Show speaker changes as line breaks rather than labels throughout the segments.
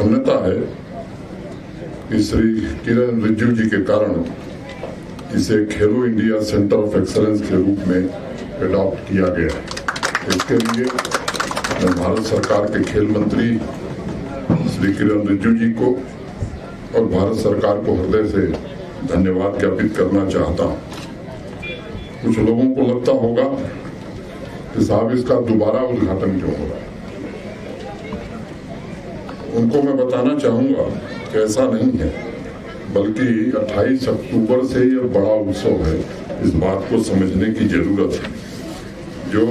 प्रसन्नता है कि श्री किरण रिजिजू जी के कारण इसे खेलो इंडिया सेंटर ऑफ एक्सीलेंस के रूप में एडॉप्ट किया गया है। इसके लिए मैं भारत सरकार के खेल मंत्री श्री किरण रिजिजू जी को और भारत सरकार को हृदय से धन्यवाद ज्ञापित करना चाहता हूं। कुछ लोगों को लगता होगा कि साहब इसका दोबारा उद्घाटन क्यों हो रहा है। उनको मैं बताना चाहूंगा कि ऐसा नहीं है, बल्कि 28 अक्टूबर से यह बड़ा उत्सव है। इस बात को समझने की जरूरत है। जो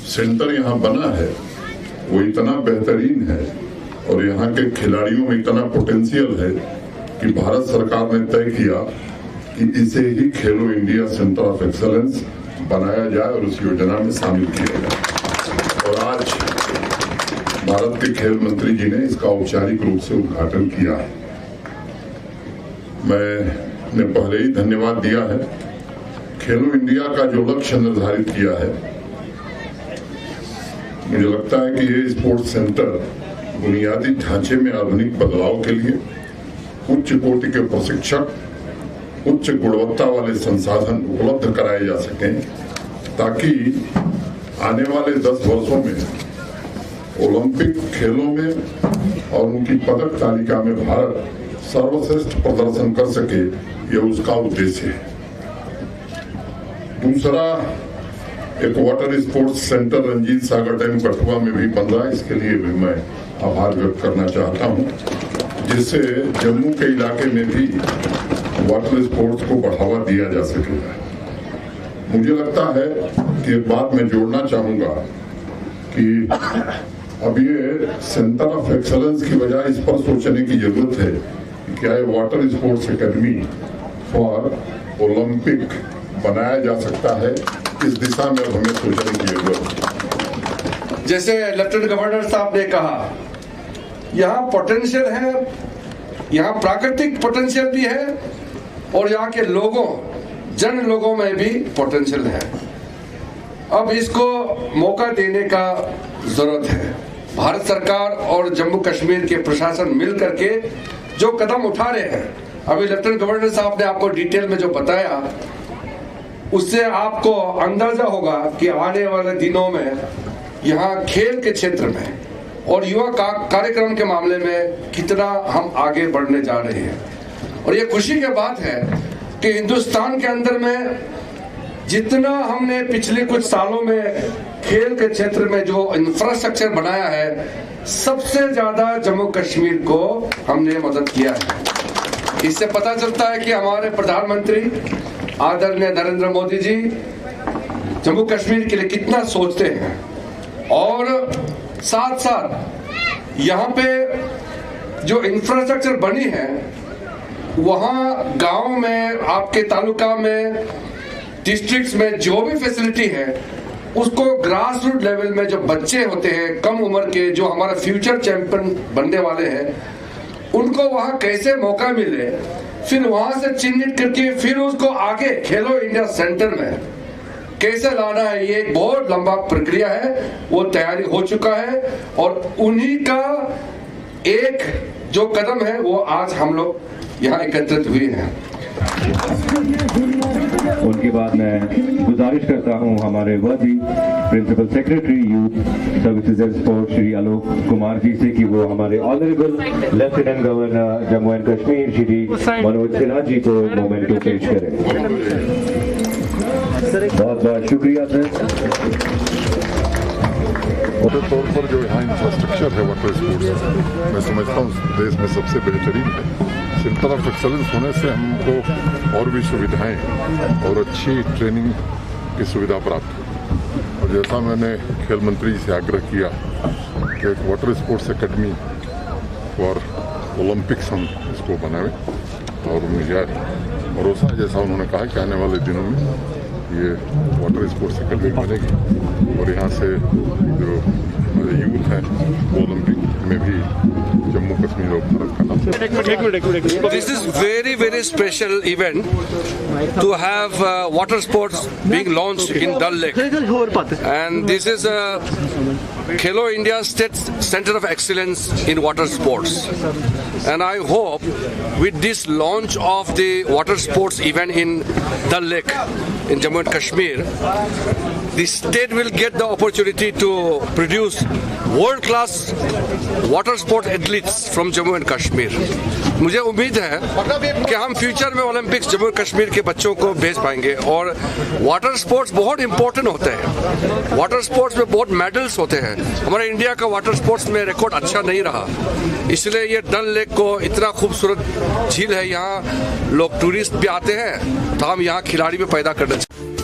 सेंटर यहाँ बना है वो इतना बेहतरीन है और यहाँ के खिलाड़ियों में इतना पोटेंशियल है कि भारत सरकार ने तय किया कि इसे ही खेलो इंडिया सेंटर ऑफ एक्सीलेंस बनाया जाए और उस योजना में शामिल किया जाए। और आज भारत के खेल मंत्री जी ने इसका औपचारिक रूप से उद्घाटन किया है। मैंने पहले ही धन्यवाद दिया है। खेलो इंडिया का जो लक्ष्य निर्धारित किया है, मुझे लगता है कि ये स्पोर्ट्स सेंटर बुनियादी ढांचे में आधुनिक बदलाव के लिए उच्च कोटि के प्रशिक्षक, उच्च गुणवत्ता वाले संसाधन उपलब्ध कराए जा सकें, ताकि आने वाले 10 वर्षों में ओलंपिक खेलों में और उनकी पदक तालिका में भारत सर्वश्रेष्ठ प्रदर्शन कर सके। यह उसका उद्देश्य है। दूसरा, एक water sports centre Ranjit Sagar dam Kathua में भी बन रहा है। इसके लिए भी मैं आभार व्यक्त करना चाहता हूं, जिससे जम्मू के इलाके में भी वाटर स्पोर्ट्स को बढ़ावा दिया जा सकेगा। मुझे लगता है कि एक बात मैं जोड़ना चाहूंगा कि अब ये सेंटर ऑफ एक्सीलेंस की बजाय इस पर सोचने की जरूरत है कि क्या ये water sports academy for Olympic बनाया जा सकता है। इस दिशा में अब हमें सोचने की जरूरत है।
जैसे लेफ्टिनेंट गवर्नर साहब ने कहा, यहाँ पोटेंशियल है, यहाँ प्राकृतिक पोटेंशियल भी है और यहाँ के लोगों, जन लोगों में भी पोटेंशियल है। अब इसको मौका देने का जरूरत है। भारत सरकार और जम्मू कश्मीर के प्रशासन मिल करके जो कदम उठा रहे हैं, अभी लेफ्टिनेंट गवर्नर साहब ने आपको डिटेल में जो बताया, उससे आपको अंदाजा होगा कि आने वाले दिनों में यहाँ खेल के क्षेत्र में और युवा कार्यक्रम के मामले में कितना हम आगे बढ़ने जा रहे हैं। और ये खुशी की बात है कि हिंदुस्तान के अंदर में जितना हमने पिछले कुछ सालों में खेल के क्षेत्र में जो इंफ्रास्ट्रक्चर बनाया है, सबसे ज्यादा जम्मू कश्मीर को हमने मदद किया है। इससे पता चलता है कि हमारे प्रधानमंत्री आदरणीय नरेंद्र मोदी जी जम्मू कश्मीर के लिए कितना सोचते हैं। और साथ साथ यहाँ पे जो इंफ्रास्ट्रक्चर बनी है, वहाँ गांव में, आपके तालुका में, डिस्ट्रिक्ट्स में जो भी फैसिलिटी है, उसको ग्रास रूट लेवल में जो बच्चे होते हैं कम उम्र के, जो हमारा फ्यूचर चैंपियन बनने वाले हैं, उनको वहाँ कैसे मौका मिले, फिर वहाँ से चिन्हित करके फिर उसको आगे खेलो इंडिया सेंटर में कैसे लाना है, ये एक बहुत लंबा प्रक्रिया है। वो तैयारी हो चुका है और उन्हीं का एक जो कदम है वो आज हम लोग यहाँ एकत्रित हुए हैं।
उनके बाद मैं गुजारिश करता हूं हमारे worthy principal secretary youth services and sports Shri Alok Kumar ji से कि वो हमारे honourable lieutenant governor Jammu and Kashmir Shri Manoj Sinha ji को मोमेंटो पेश करें। बहुत बहुत शुक्रिया सर।
मोटे तौर पर जो यहाँ इंफ्रास्ट्रक्चर है वाटर स्पोर्ट्स, मैं समझता हूँ देश में सबसे बेहतरीन है। सेंटर ऑफ एक्सीलेंस होने से हमको और भी सुविधाएं और अच्छी ट्रेनिंग की सुविधा प्राप्त हो। और जैसा मैंने खेल मंत्री से आग्रह किया कि एक water sports academy for Olympics हम इसको बनाए, और मुझे भरोसा है जैसा उन्होंने कहा कि आने वाले दिनों में ये वाटर स्पोर्ट्स एकेडमी बनेगी और यहाँ से जो यूथ है वो ओलंपिक में भी जम्मू कश्मीर और भारत का नाम।
This is very special event to have water sports being launched in Dal Lake, and this is Khelo India State Center of Excellence in water sports, and I hope with this launch of the water sports event in Dal Lake in Jammu and Kashmir, the state will get the opportunity to produce world-class water sport athletes from Jammu and Kashmir. मुझे उम्मीद है कि हम future में Olympics Jammu और कश्मीर के बच्चों को भेज पाएंगे, और वाटर स्पोर्ट्स बहुत इंपॉर्टेंट होते हैं। वाटर स्पोर्ट्स में बहुत मेडल्स होते हैं। हमारे इंडिया का वाटर स्पोर्ट्स में रिकॉर्ड अच्छा नहीं रहा, इसलिए ये डल लेक को इतना खूबसूरत झील है, यहाँ लोग टूरिस्ट भी आते हैं, तो हम यहाँ खिलाड़ी भी पैदा करना चाहिए।